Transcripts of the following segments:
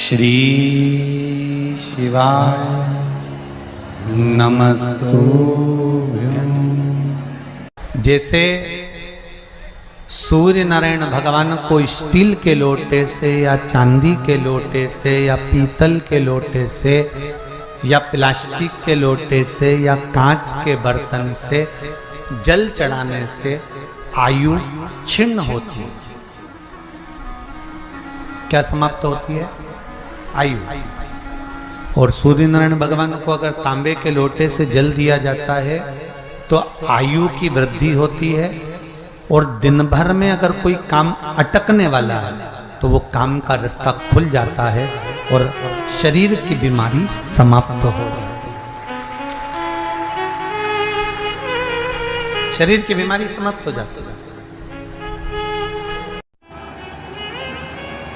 श्री शिवाय नमस्तुभ्यं। जैसे सूर्य नारायण भगवान को स्टील के लोटे से या चांदी के लोटे से या पीतल के लोटे से या प्लास्टिक के लोटे से या कांच के बर्तन से जल चढ़ाने से आयु छिन्न होती है। क्या समाप्त होती है? आयु। और सूर्य नारायण भगवान को अगर तांबे के लोटे से जल दिया जाता है तो आयु की वृद्धि होती है, और दिन भर में अगर कोई काम अटकने वाला है तो वो काम का रास्ता खुल जाता है और शरीर की बीमारी समाप्त हो जाती है। शरीर की बीमारी समाप्त हो जाती है।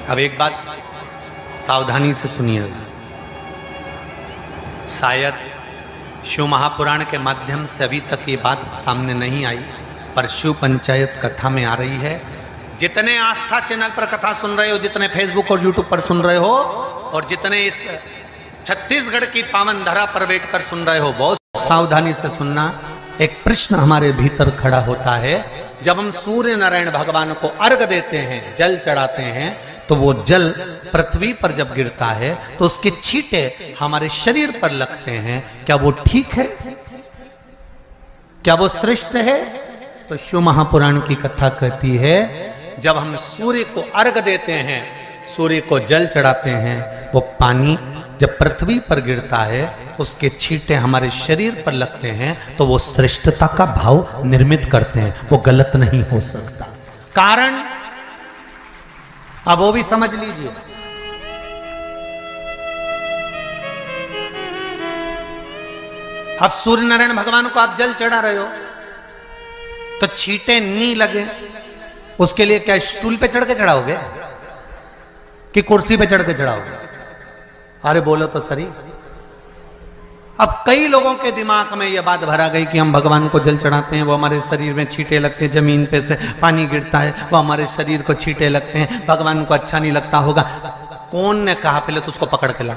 अब एक बात सावधानी से सुनिएगा। शायद शिव महापुराण के माध्यम से अभी तक ये बात सामने नहीं आई, पर शिव पंचायत कथा में आ रही है। जितने आस्था चैनल पर कथा सुन रहे हो, जितने फेसबुक और यूट्यूब पर सुन रहे हो, और जितने इस छत्तीसगढ़ की पावन धरा पर बैठकर सुन रहे हो, बहुत सावधानी से सुनना। एक प्रश्न हमारे भीतर खड़ा होता है। जब हम सूर्य नारायण भगवान को अर्घ देते हैं, जल चढ़ाते हैं, तो वो जल पृथ्वी पर जब गिरता है तो उसके छींटे हमारे शरीर पर लगते हैं। क्या वो ठीक है? क्या वो श्रेष्ठ है? तो शिव महापुराण की कथा कहती है, जब हम सूर्य को अर्घ देते हैं, सूर्य को जल चढ़ाते हैं, वो पानी जब पृथ्वी पर गिरता है, उसके छींटे हमारे शरीर पर लगते हैं, तो वो श्रेष्ठता का भाव निर्मित करते हैं। वो गलत नहीं हो सकता। कारण अब वो भी समझ लीजिए। अब सूर्य नारायण भगवान को आप जल चढ़ा रहे हो तो छींटे नहीं लगे, उसके लिए क्या स्टूल पे चढ़ के चढ़ाओगे कि कुर्सी पे चढ़ के चढ़ाओगे? अरे बोलो तो सही। अब कई लोगों के दिमाग में यह बात भरा गई कि हम भगवान को जल चढ़ाते हैं, वो हमारे शरीर में छींटे लगते हैं, जमीन पे से पानी गिरता है, वो हमारे शरीर को छींटे लगते हैं, भगवान को अच्छा नहीं लगता होगा। कौन ने कहा? पहले तो उसको पकड़ के ला।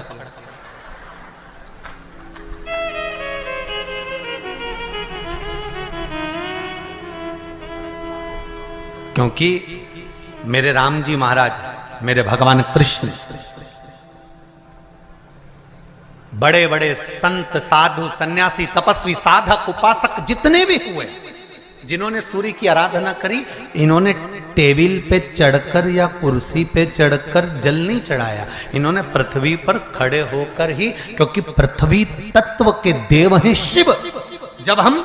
क्योंकि मेरे राम जी महाराज, मेरे भगवान कृष्ण, बड़े बड़े संत, साधु, सन्यासी, तपस्वी, साधक, उपासक जितने भी हुए, जिन्होंने सूर्य की आराधना करी, इन्होंने टेबल पे चढ़कर या कुर्सी पे चढ़कर जल नहीं चढ़ाया। इन्होंने पृथ्वी पर खड़े होकर ही, क्योंकि पृथ्वी तत्व के देव हैं शिव। जब हम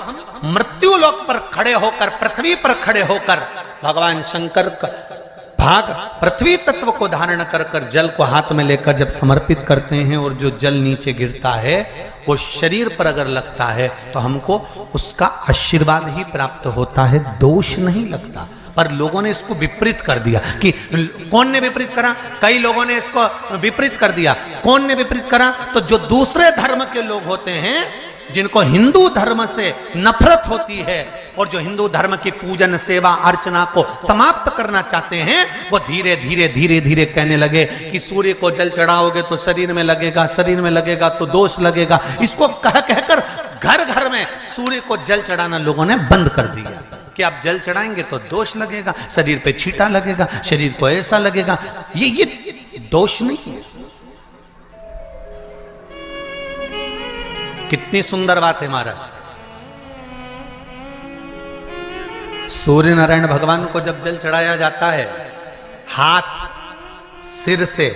मृत्यु लोक पर खड़े होकर, पृथ्वी पर खड़े होकर भगवान शंकर का भाग पृथ्वी तत्व को धारण कर कर जल को हाथ में लेकर जब समर्पित करते हैं, और जो जल नीचे गिरता है वो शरीर पर अगर लगता है तो हमको उसका आशीर्वाद ही प्राप्त होता है, दोष नहीं लगता। पर लोगों ने इसको विपरीत कर दिया। कि कौन ने विपरीत करा? कई लोगों ने इसको विपरीत कर दिया। कौन ने विपरीत करा? तो जो दूसरे धर्म के लोग होते हैं, जिनको हिंदू धर्म से नफरत होती है और जो हिंदू धर्म की पूजन, सेवा, अर्चना को समाप्त करना चाहते हैं, वो धीरे धीरे धीरे धीरे कहने लगे कि सूर्य को जल चढ़ाओगे तो शरीर में लगेगा, शरीर में लगेगा तो दोष लगेगा। इसको कह कहकर घर घर में सूर्य को जल चढ़ाना लोगों ने बंद कर दिया कि आप जल चढ़ाएंगे तो दोष लगेगा, शरीर पे छींटा लगेगा, शरीर को ऐसा लगेगा। ये दोष नहीं है। कितनी सुंदर बात है महाराज। सूर्य नारायण भगवान को जब जल चढ़ाया जाता है, हाथ सिर से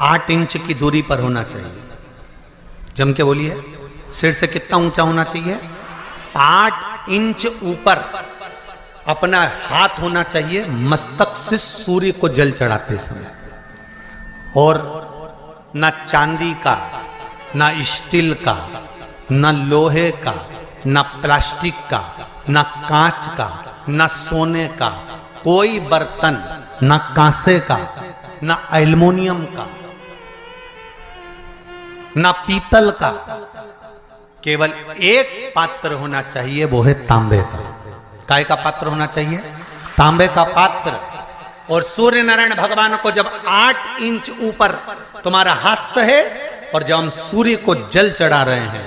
8 इंच की दूरी पर होना चाहिए। जम के बोलिए, सिर से कितना ऊंचा होना चाहिए? 8 इंच ऊपर अपना हाथ होना चाहिए मस्तक से सूर्य को जल चढ़ाते समय। और ना चांदी का, ना स्टील का, ना लोहे का, ना प्लास्टिक का, ना कांच का, ना सोने का कोई बर्तन, ना कांसे का, ना एल्युमिनियम का, ना पीतल का, केवल एक पात्र होना चाहिए, वो है तांबे का। काय का पात्र होना चाहिए? तांबे का पात्र। और सूर्य नारायण भगवान को जब 8 इंच ऊपर तुम्हारा हस्त है। और जब हम सूर्य को जल चढ़ा रहे हैं,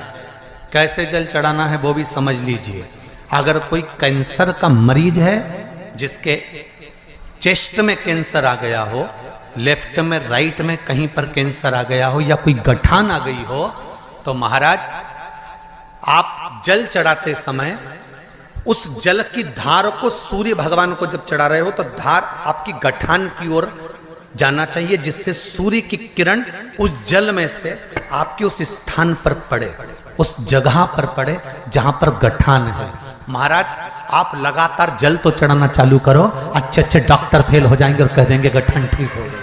कैसे जल चढ़ाना है वो भी समझ लीजिए। अगर कोई कैंसर का मरीज है, जिसके चेस्ट में कैंसर आ गया हो, लेफ्ट में राइट में कहीं पर कैंसर आ गया हो, या कोई गठान आ गई हो, तो महाराज आप जल चढ़ाते समय उस जल की धार को सूर्य भगवान को जब चढ़ा रहे हो तो धार आपकी गठान की ओर जाना चाहिए, जिससे सूर्य की किरण उस जल में से आपके उस स्थान पर पड़े, उस जगह पर पड़े जहां पर गठान है। महाराज आप लगातार जल तो चढ़ाना चालू करो, अच्छे अच्छे डॉक्टर फेल हो जाएंगे और कह देंगे गठान ठीक हो गई।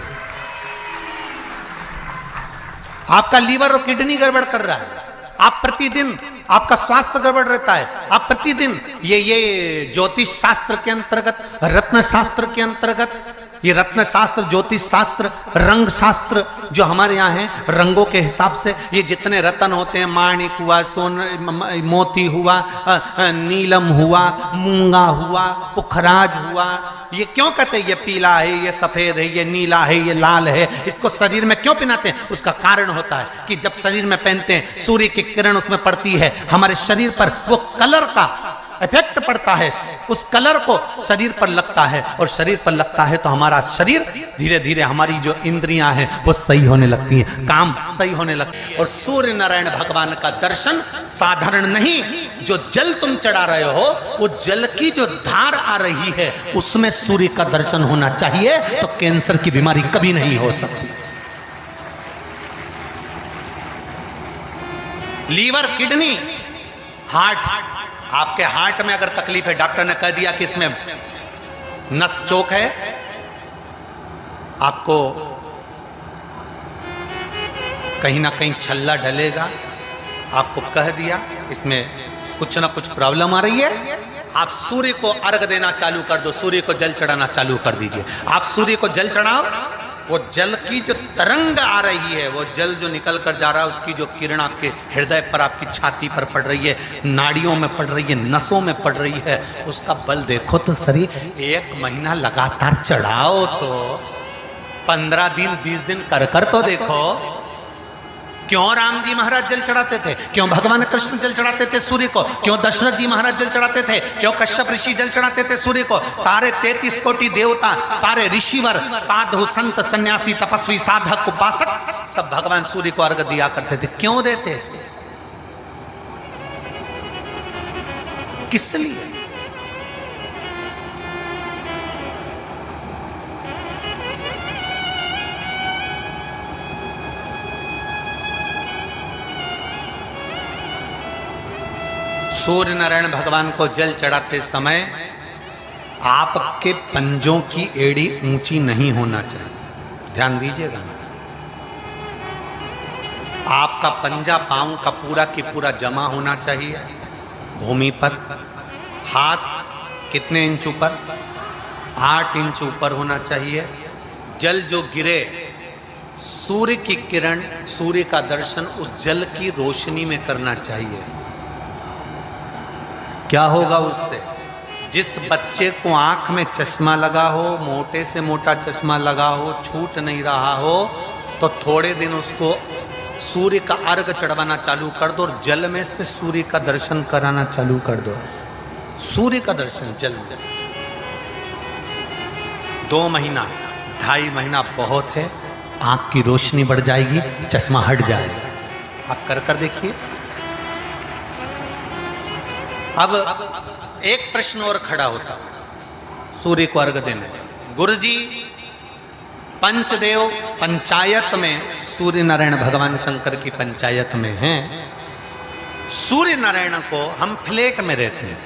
आपका लीवर और किडनी गड़बड़ कर रहा है, आप प्रतिदिन आपका स्वास्थ्य गड़बड़ रहता है, आप प्रतिदिन ये ज्योतिष शास्त्र के अंतर्गत, रत्न शास्त्र के अंतर्गत, ये रत्न शास्त्र, ज्योतिष शास्त्र, रंग शास्त्र जो हमारे यहाँ है, रंगों के हिसाब से ये जितने रत्न होते हैं, माणिक हुआ, सोन, मोती हुआ, नीलम हुआ, मूंगा हुआ, पुखराज हुआ, ये क्यों कहते हैं ये पीला है, ये सफेद है, ये नीला है, ये लाल है, इसको शरीर में क्यों पहनाते हैं? उसका कारण होता है कि जब शरीर में पहनते हैं सूर्य की किरण उसमें पड़ती है, हमारे शरीर पर वो कलर का इफेक्ट पड़ता है, उस कलर को शरीर पर लगता है, और शरीर पर लगता है तो हमारा शरीर धीरे धीरे, हमारी जो इंद्रियां हैं वो सही होने लगती हैं, काम सही होने लगती है। और सूर्य नारायण भगवान का दर्शन साधारण नहीं, जो जल तुम चढ़ा रहे हो, वो जल की जो धार आ रही है उसमें सूर्य का दर्शन होना चाहिए, तो कैंसर की बीमारी कभी नहीं हो सकती। लीवर, किडनी, हार्ट, आपके हार्ट में अगर तकलीफ है, डॉक्टर ने कह दिया कि इसमें नस चोक है, आपको कहीं ना कहीं छल्ला डलेगा, आपको कह दिया इसमें कुछ ना कुछ प्रॉब्लम आ रही है, आप सूर्य को अर्घ देना चालू कर दो, सूर्य को जल चढ़ाना चालू कर दीजिए। आप सूर्य को जल चढ़ाओ, वो जल की जो तरंग आ रही है, वो जल जो निकल कर जा रहा है, उसकी जो किरण आपके हृदय पर, आपकी छाती पर पड़ रही है, नाड़ियों में पड़ रही है, नसों में पड़ रही है, उसका बल देखो तो सही। 1 महीना लगातार चढ़ाओ तो 15 दिन 20 दिन कर तो देखो। क्यों राम जी महाराज जल चढ़ाते थे? क्यों भगवान कृष्ण जल चढ़ाते थे सूर्य को? क्यों दशरथ जी महाराज जल चढ़ाते थे? क्यों कश्यप ऋषि जल चढ़ाते थे सूर्य को? सारे 33 कोटि देवता, सारे ऋषिवर, साधु संत सन्यासी तपस्वी साधक उपासक सब भगवान सूर्य को अर्घ दिया करते थे। क्यों देते थे? किस लिए? सूर्य नारायण भगवान को जल चढ़ाते समय आपके पंजों की एड़ी ऊंची नहीं होना चाहिए, ध्यान दीजिएगा। आपका पंजा पांव का पूरा की पूरा जमा होना चाहिए भूमि पर। हाथ कितने इंच ऊपर? 8 इंच ऊपर होना चाहिए। जल जो गिरे, सूर्य की किरण, सूर्य का दर्शन उस जल की रोशनी में करना चाहिए। क्या होगा उससे? जिस बच्चे को आंख में चश्मा लगा हो, मोटे से मोटा चश्मा लगा हो, छूट नहीं रहा हो, तो थोड़े दिन उसको सूर्य का अर्घ चढ़वाना चालू कर दो और जल में से सूर्य का दर्शन कराना चालू कर दो। सूर्य का दर्शन जल में से 2 महीना 2.5 महीना बहुत है, आंख की रोशनी बढ़ जाएगी, चश्मा हट जाएगा। आप कर देखिए। अब एक प्रश्न और खड़ा होता सूर्य को अर्घ देने। गुरुजी, पंचदेव पंचायत में सूर्य नारायण भगवान शंकर की पंचायत में हैं। सूर्य नारायण को हम फ्लैट में रहते हैं,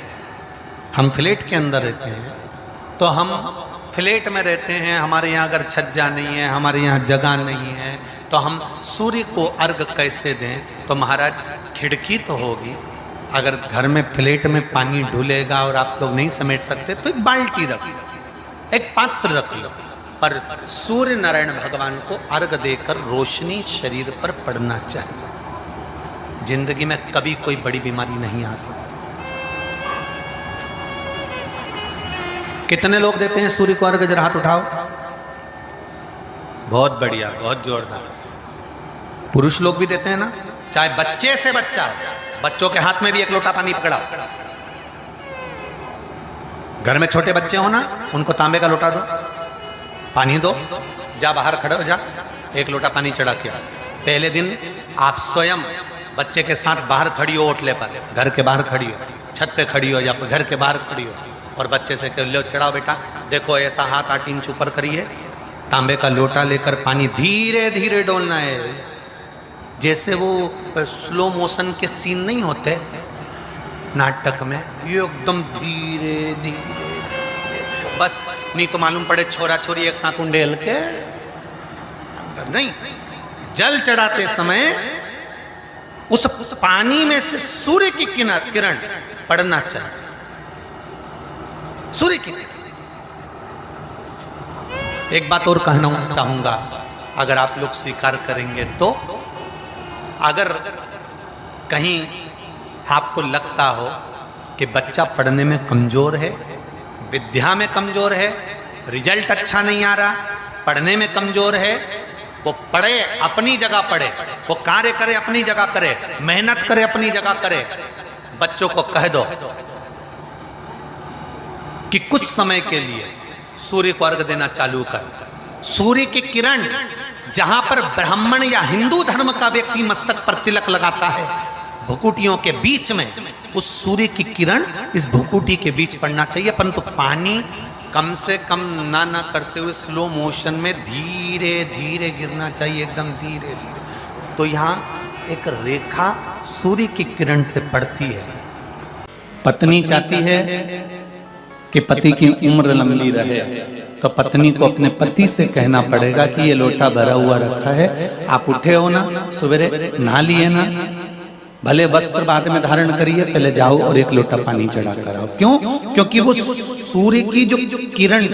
हम फ्लैट के अंदर रहते हैं, तो हम फ्लैट में रहते हैं, हमारे यहाँ अगर छज्जा नहीं है, हमारे यहाँ जगह नहीं है, तो हम सूर्य को अर्घ कैसे दें? तो महाराज खिड़की तो होगी, अगर घर में फ्लैट में पानी ढुलेगा और आप लोग नहीं समेट सकते तो एक बाल्टी रख लो, एक पात्र रख लो, पर सूर्य नारायण भगवान को अर्घ देकर रोशनी शरीर पर पड़ना चाहिए। जिंदगी में कभी कोई बड़ी बीमारी नहीं आ सकती। कितने लोग देते हैं सूर्य को अर्घ? जरा हाथ उठाओ। बहुत बढ़िया, बहुत जोरदार। पुरुष लोग भी देते हैं ना, चाहे बच्चे से बच्चा, बच्चों के हाथ में भी एक लोटा पानी पकड़ाओ। घर में छोटे बच्चे हो ना, उनको तांबे का लोटा दो, पानी दो, जा बाहर खड़े हो जा, एक लोटा पानी चढ़ा के। पहले दिन आप स्वयं बच्चे के साथ बाहर खड़ी हो, ओटले पर, घर के बाहर खड़ी हो, छत पे खड़ी हो या घर के बाहर खड़ी हो, और बच्चे से कह लो चढ़ाओ बेटा, देखो ऐसा हाथ 8 इंच ऊपर करिए, तांबे का लोटा लेकर पानी धीरे धीरे डोलना है। जैसे वो स्लो मोशन के सीन नहीं होते नाटक में, ये एकदम धीरे धीरे, बस नहीं तो मालूम पड़े छोरा छोरी एक साथ उंडेल के नहीं। जल चढ़ाते समय उस पानी में से सूर्य की किरण पड़ना चाहिए, सूर्य की। एक बात और कहना चाहूंगा, अगर आप लोग स्वीकार करेंगे तो, अगर कहीं आपको लगता हो कि बच्चा पढ़ने में कमजोर है, विद्या में कमजोर है, रिजल्ट अच्छा नहीं आ रहा, पढ़ने में कमजोर है, वो पढ़े, अपनी जगह पढ़े, वो कार्य करे, अपनी जगह करे, मेहनत करे, अपनी जगह करे। बच्चों को कह दो कि कुछ समय के लिए सूर्य को अर्घ देना चालू कर। सूर्य की किरण जहां पर ब्राह्मण या हिंदू धर्म का व्यक्ति मस्तक पर तिलक लगाता है, भुकुटियों के बीच में उस सूर्य की किरण इस भुकुटी के बीच पड़ना चाहिए, परंतु पानी कम से कम ना करते हुए स्लो मोशन में धीरे धीरे गिरना चाहिए, एकदम धीरे धीरे। तो यहाँ एक रेखा सूर्य की किरण से पड़ती है। पत्नी चाहती है कि पति की उम्र लंबी रहे, तो पत्नी को अपने पति से कहना पड़ेगा कि ये लोटा भरा हुआ रखा है, आप उठे हो ना, सवेरे नहा लिए ना, भले वस्त्र बाद में धारण करिए, पहले जाओ और एक लोटा पानी चढ़ा कर आओ। क्यों? क्योंकि वो सूर्य की जो किरण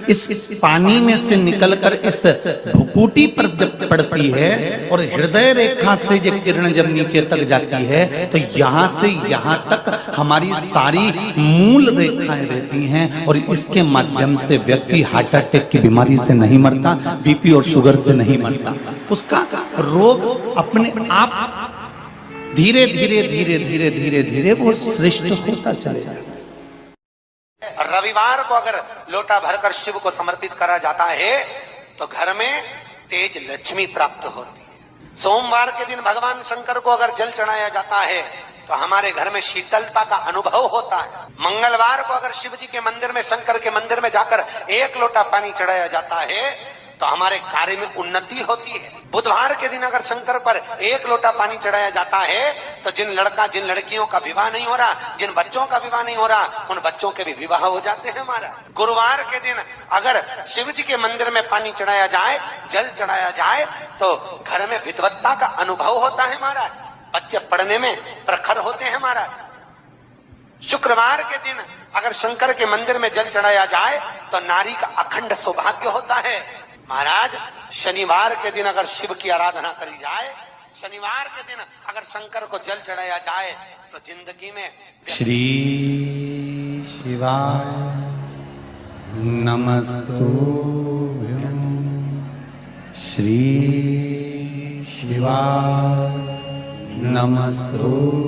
इस पानी में से निकलकर इस भुकुटी पर जब पड़ती है और हृदय रेखा से ये किरण जब नीचे तक जाती है, तो यहाँ से यहाँ तक हमारी सारी मूल रेखाएं रहती हैं, और इसके माध्यम से व्यक्ति हार्ट अटैक की बीमारी से नहीं मरता, बीपी और शुगर से नहीं मरता, उसका रोग अपने आप धीरे धीरे धीरे धीरे धीरे धीरे वो श्रेष्ठ होता चले जाता। रविवार को अगर लोटा भरकर शिव को समर्पित करा जाता है तो घर में तेज लक्ष्मी प्राप्त होती है। सोमवार के दिन भगवान शंकर को अगर जल चढ़ाया जाता है तो हमारे घर में शीतलता का अनुभव होता है। मंगलवार को अगर शिव जी के मंदिर में, शंकर के मंदिर में जाकर एक लोटा पानी चढ़ाया जाता है तो हमारे कार्य में उन्नति होती है। बुधवार के दिन अगर शंकर पर एक लोटा पानी चढ़ाया जाता है तो जिन लड़कियों का विवाह नहीं हो रहा, जिन बच्चों का विवाह नहीं हो रहा, उन बच्चों के भी विवाह हो जाते हैं हमारा। गुरुवार के दिन अगर शिव जी के मंदिर में पानी चढ़ाया जाए, जल चढ़ाया जाए, तो घर में विद्वत्ता का अनुभव होता है हमारा, बच्चे पढ़ने में प्रखर होते हैं हमारा। शुक्रवार के दिन अगर शंकर के मंदिर में जल चढ़ाया जाए तो नारी का अखंड सौभाग्य होता है महाराज। शनिवार के दिन अगर शिव की आराधना करी जाए, शनिवार के दिन अगर शंकर को जल चढ़ाया जाए तो जिंदगी में श्री शिवाय नमस्तुभ्यं, श्री शिवाय नमस्तुभ्यं।